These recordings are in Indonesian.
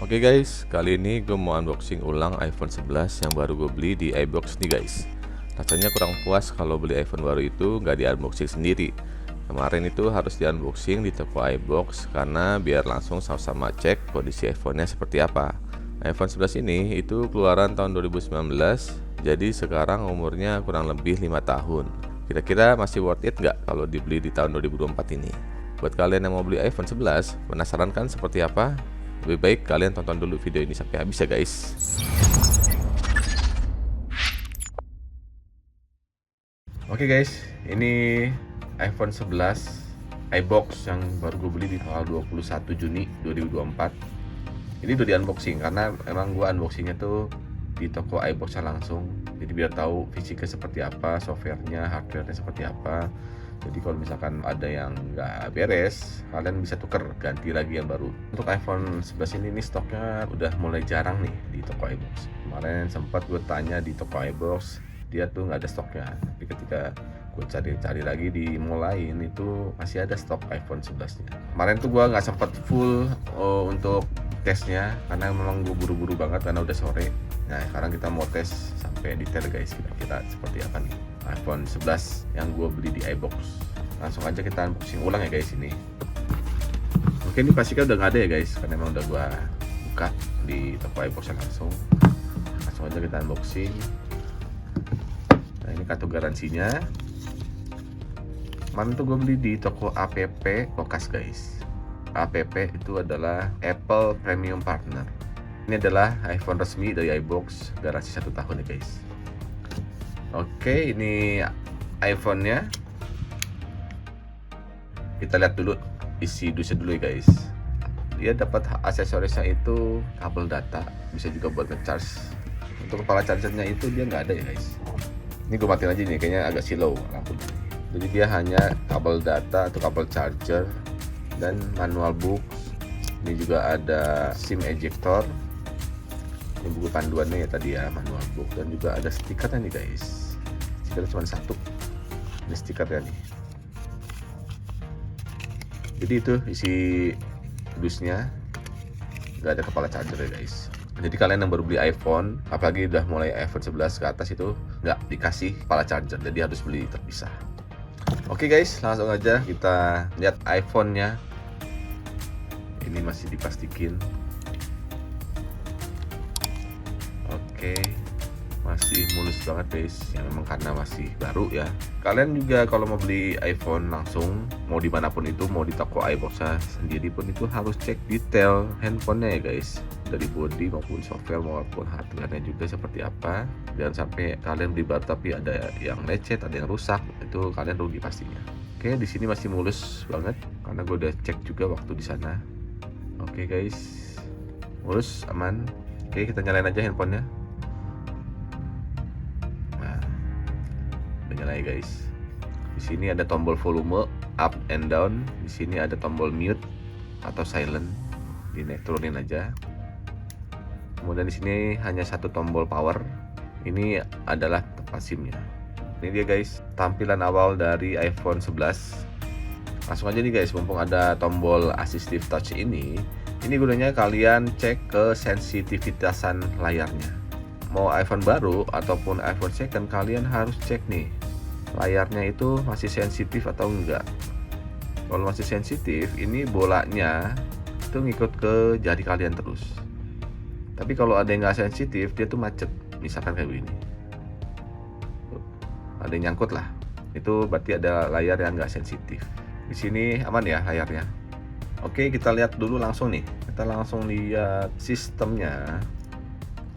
Oke guys, kali ini gue mau unboxing ulang iPhone 11 yang baru gue beli di iBox nih guys. Rasanya kurang puas kalau beli iPhone baru itu nggak di unboxing sendiri. Kemarin itu harus di unboxing di toko iBox karena biar langsung sama-sama cek kondisi iPhone-nya seperti apa. iPhone 11 ini itu keluaran tahun 2019, jadi sekarang umurnya kurang lebih 5 tahun. Kira-kira masih worth it nggak kalau dibeli di tahun 2024 ini? Buat kalian yang mau beli iPhone 11, penasaran kan seperti apa? Lebih baik kalian tonton dulu video ini sampai habis ya guys. Oke guys, ini iPhone 11 iBox yang baru gue beli di tanggal 21 Juni 2024. Ini udah di unboxing karena emang gue unboxingnya tuh di toko iBox langsung. Jadi biar tahu fisiknya seperti apa, softwarenya, hardwarenya seperti apa. Jadi kalau misalkan ada yang nggak beres, kalian bisa tuker ganti lagi yang baru. Untuk iPhone 11 ini stoknya udah mulai jarang nih di toko iBox. Kemarin sempat gue tanya di toko iBox, dia tuh nggak ada stoknya. Tapi ketika gue cari-cari lagi di mall lain itu masih ada stok iPhone 11 nya. Kemarin tuh gue nggak sempat full untuk tesnya karena memang gue buru-buru banget karena udah sore. Nah sekarang kita mau tes sampai detail guys, kira-kira seperti apa nih iPhone 11 yang gue beli di iBox. Langsung aja kita unboxing ulang ya guys ini. Oke, ini pastikan udah nggak ada ya guys, karena emang udah gue buka di toko iBox langsung. Langsung aja kita unboxing. Nah ini kartu garansinya. Kemarin tuh gue beli di toko APP Lokas guys. APP itu adalah Apple Premium Partner. Ini adalah iPhone resmi dari iBox, garansi 1 tahun ya guys. Oke, ini iPhone-nya. Kita lihat dulu isi dusnya dulu ya guys. Dia dapat aksesorisnya itu kabel data, bisa juga buat ngecharge. Untuk kepala chargernya itu dia nggak ada ya guys. Ini gue matiin aja nih, kayaknya agak slow lampunya. Jadi dia hanya kabel data atau kabel charger dan manual book. Ini juga ada SIM ejector. Ini buku panduannya ya tadi ya, manual book, dan juga ada stikernya nih guys. Stikernya cuma satu. Ini stikernya nih. Jadi itu isi dusnya, nggak ada kepala charger ya guys. Jadi kalian yang baru beli iPhone, apalagi udah mulai iPhone 11 ke atas itu nggak dikasih kepala charger, jadi harus beli terpisah. Oke guys, langsung aja kita lihat iPhone-nya. Ini masih diplastikin. Oke, masih mulus banget guys, ya memang karena masih baru ya. Kalian juga kalau mau beli iPhone langsung, mau dimanapun itu, mau di toko iBox sendiri pun itu harus cek detail handphonenya ya guys, dari body maupun software maupun hardware-nya juga seperti apa. Jangan sampai kalian beli baru tapi ada yang lecet, ada yang rusak, itu kalian rugi pastinya. Oke, di sini masih mulus banget karena gue udah cek juga waktu di sana. Oke guys, mulus, aman. Oke, kita nyalain aja handphonenya. Nyala ya guys. Di sini ada tombol volume up and down. Di sini ada tombol mute atau silent. Dinaik turunin aja. Kemudian di sini hanya satu tombol power. Ini adalah tempat SIM-nya. Ini dia guys, tampilan awal dari iPhone 11. Langsung aja nih guys, mumpung ada tombol assistive touch ini gunanya kalian cek ke sensitivitasan layarnya. Mau iPhone baru ataupun iPhone second, kalian harus cek nih layarnya itu masih sensitif atau enggak. Kalau masih sensitif, ini bolanya itu ngikut ke jari kalian terus. Tapi kalau ada yang nggak sensitif, dia tuh macet, misalkan kayak begini, ada yang nyangkut lah, itu berarti ada layar yang nggak sensitif. Di sini aman ya layarnya. Oke, kita lihat dulu langsung nih, kita langsung lihat sistemnya.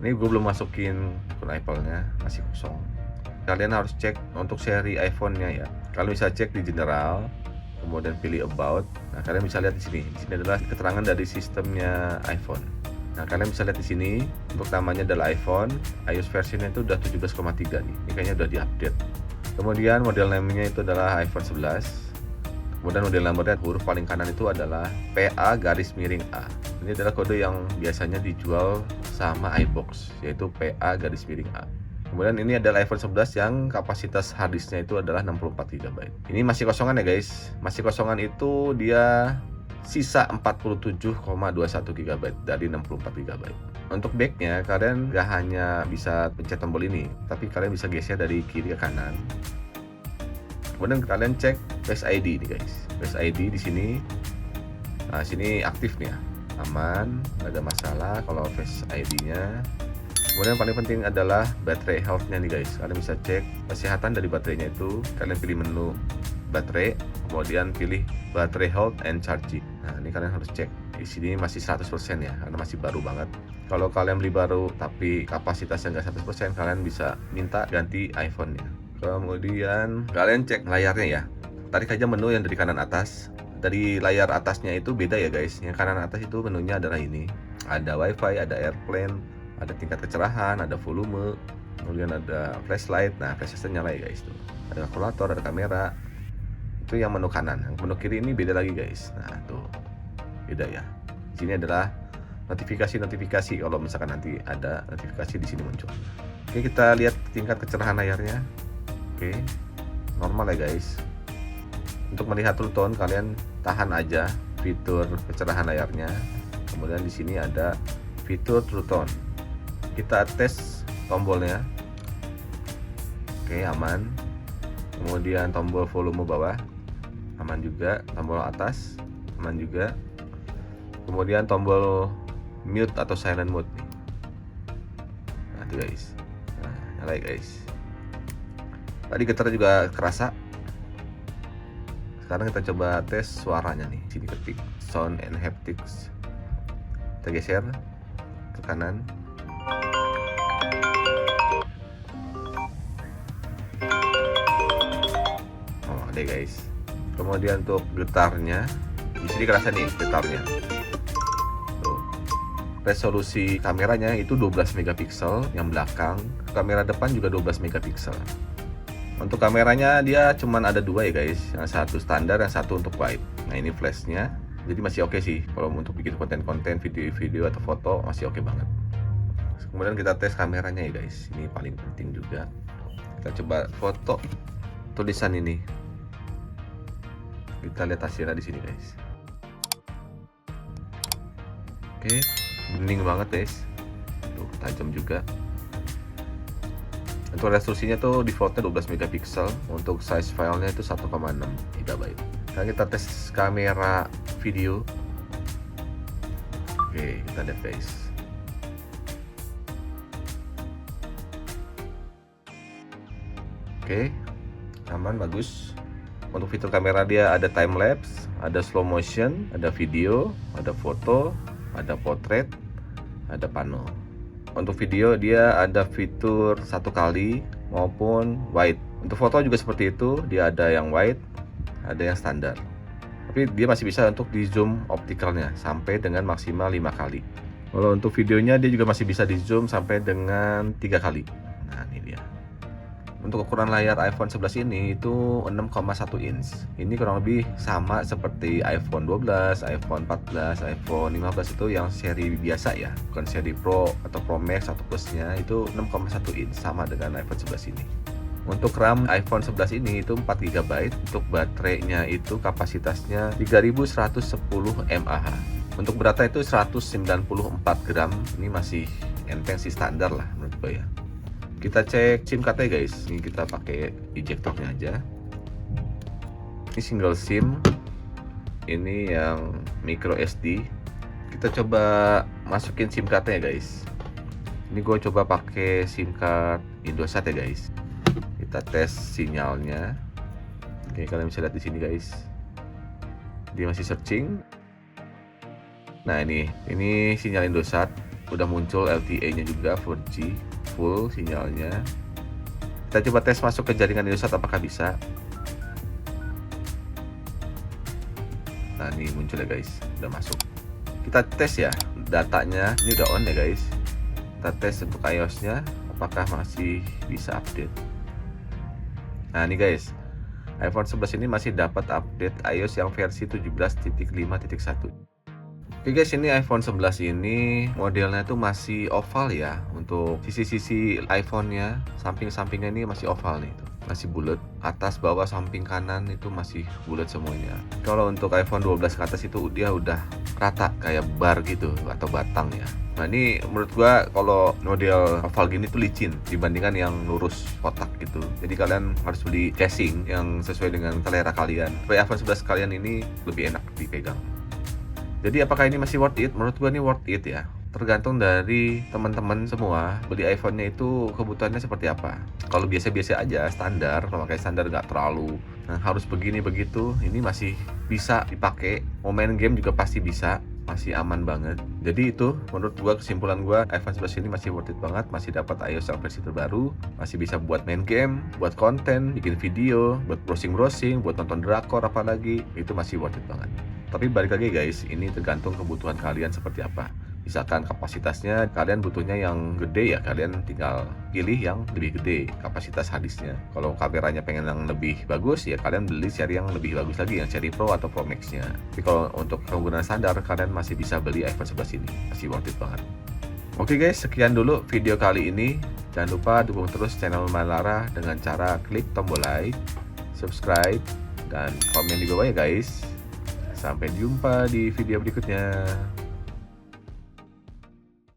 Ini gue belum masukin akun Apple-nya, masih kosong. Kalian harus cek untuk seri iPhone-nya ya. Kalian bisa cek di general, kemudian pilih about. Nah, kalian bisa lihat di sini. Di sini adalah keterangan dari sistemnya iPhone. Nah, kalian bisa lihat di sini untuk namanya adalah iPhone. iOS versionnya itu udah 17,3 nih. Ini kayaknya udah diupdate. Kemudian model name-nya itu adalah iPhone 11. Kemudian model nomornya huruf paling kanan itu adalah PA_A. Ini adalah kode yang biasanya dijual sama iBox, yaitu PA_A. Kemudian ini adalah iPhone 11 yang kapasitas harddisknya itu adalah 64 GB. Ini masih kosongan ya guys. Masih kosongan itu dia sisa 47,21 GB dari 64 GB. Untuk backnya kalian gak hanya bisa pencet tombol ini, tapi kalian bisa geser dari kiri ke kanan. Kemudian kalian cek Face ID nih guys. Face ID di sini. Nah, sini aktif nih ya. Aman, gak ada masalah kalau Face ID-nya. Kemudian yang paling penting adalah baterai health-nya nih guys. Kalian bisa cek kesehatan dari baterainya itu. Kalian pilih menu baterai, kemudian pilih baterai health and charging. Nah, ini kalian harus cek. Di sini masih 100% ya, karena masih baru banget. Kalau kalian beli baru tapi kapasitasnya nggak 100%, kalian bisa minta ganti iPhone-nya. Kemudian kalian cek layarnya ya. Tarik aja menu yang dari kanan atas. Dari layar atasnya itu beda ya guys. Yang kanan atas itu menunya adalah ini. Ada WiFi, ada airplane, ada tingkat kecerahan, ada volume, kemudian ada flashlight. Nah, flashlight nyala ya guys tuh. Ada kalkulator, ada kamera. Itu yang menu kanan. Yang menu kiri ini beda lagi guys. Nah, tuh. Beda ya. Di sini adalah notifikasi kalau misalkan nanti ada notifikasi di sini muncul. Oke, kita lihat tingkat kecerahan layarnya. Oke. Normal ya guys. Untuk melihat true tone kalian tahan aja fitur kecerahan layarnya. Kemudian di sini ada fitur true tone. Kita tes tombolnya. Oke, aman. Kemudian tombol volume bawah aman juga, tombol atas aman juga. Kemudian tombol mute atau silent mode nih. Nah, itu guys. Nah, nyala ya guys. Tadi getar juga kerasa. Sekarang kita coba tes suaranya nih. Sini ketik sound and haptics. Kita geser ke kanan. Oh, ada guys. Kemudian untuk getarnya, di sini kerasa nih getarnya. Tuh. Resolusi kameranya itu 12 megapiksel yang belakang, kamera depan juga 12 megapiksel. Untuk kameranya dia cuman ada dua ya guys, yang satu standar, yang satu untuk wide. Nah, ini flashnya, jadi masih oke sih kalau untuk bikin konten-konten, video-video atau foto masih oke banget. Kemudian kita tes kameranya ya guys, ini paling penting juga. Kita coba foto tulisan ini. Kita lihat hasilnya di sini guys. Oke, bening banget guys. Tuh, tajam juga. Untuk resolusinya tuh defaultnya 12 megapiksel, untuk size filenya itu 1,6 GB. Sekarang kita tes kamera video. Oke, kita lihat guys. Oke, aman, bagus. Untuk fitur kamera dia ada time lapse, ada slow motion, ada video, ada foto, ada portrait, ada pano. Untuk video dia ada fitur 1 kali maupun wide. Untuk foto juga seperti itu, dia ada yang wide, ada yang standar. Tapi dia masih bisa untuk di zoom optikalnya sampai dengan maksimal 5 kali. Kalau untuk videonya dia juga masih bisa di zoom sampai dengan 3 kali. Nah, ini dia. Untuk ukuran layar iPhone 11 ini itu 6,1 inch. Ini kurang lebih sama seperti iPhone 12, iPhone 14, iPhone 15 itu yang seri biasa ya, bukan seri Pro atau Pro Max atau Plus-nya, itu 6,1 inch sama dengan iPhone 11 ini. Untuk RAM iPhone 11 ini itu 4 GB, untuk baterainya itu kapasitasnya 3110 mAh. Untuk beratnya itu 194 gram. Ini masih enteng sih, standar lah menurut gue ya. Kita cek SIM card-nya guys. Ini kita pakai ejectornya aja. Ini single SIM. Ini yang micro SD. Kita coba masukin SIM card-nya guys. Ini gue coba pakai SIM card Indosat ya guys. Kita tes sinyalnya. Oke, kalian bisa lihat di sini guys. Dia masih searching. Nah, ini sinyal Indosat. Udah muncul LTE-nya juga 4G full sinyalnya. Kita coba tes masuk ke jaringan Indosat apakah bisa. Nah, ini muncul ya guys, udah masuk. Kita tes ya datanya, ini udah on ya guys. Kita tes untuk iOS-nya apakah masih bisa update. Nah, ini guys, iPhone 11 ini masih dapat update iOS yang versi 17.5.1. Oke guys, ini iPhone 11 ini modelnya tuh masih oval ya. Untuk sisi-sisi iPhone-nya, samping-sampingnya ini masih oval nih tuh. masih bulat, atas bawah samping kanan itu masih bulat semuanya. Kalau untuk iPhone 12 ke atas itu dia udah rata kayak bar gitu atau batang ya. Nah ini menurut gua kalau model oval gini tuh licin dibandingkan yang lurus kotak gitu. Jadi kalian harus beli casing yang sesuai dengan selera kalian. Supaya iPhone 11 kalian ini lebih enak dipegang. Jadi apakah ini masih worth it? Menurut gua ini worth it ya. Tergantung dari teman-teman semua beli iPhone-nya itu kebutuhannya seperti apa. Kalau biasa-biasa aja, standar, kalau kayak standar nggak terlalu harus begini begitu, ini masih bisa dipakai. Mau main game juga pasti bisa, masih aman banget. Jadi itu menurut gua, kesimpulan gua, iPhone 11 ini masih worth it banget, masih dapat iOS yang versi terbaru, masih bisa buat main game, buat konten, bikin video, buat browsing-browsing, buat nonton drakor apalagi, itu masih worth it banget. Tapi balik lagi guys, ini tergantung kebutuhan kalian seperti apa. Misalkan kapasitasnya kalian butuhnya yang gede ya, kalian tinggal pilih yang lebih gede kapasitas harddisknya. Kalau kameranya pengen yang lebih bagus ya kalian beli seri yang lebih bagus lagi, yang seri Pro atau Pro Max-nya. Tapi kalau untuk penggunaan standar kalian masih bisa beli iPhone 11 ini, masih worth it banget. Oke guys, sekian dulu video kali ini. Jangan lupa dukung terus channel Malara dengan cara klik tombol like, subscribe, dan komen di bawah ya guys. Sampai jumpa di video berikutnya.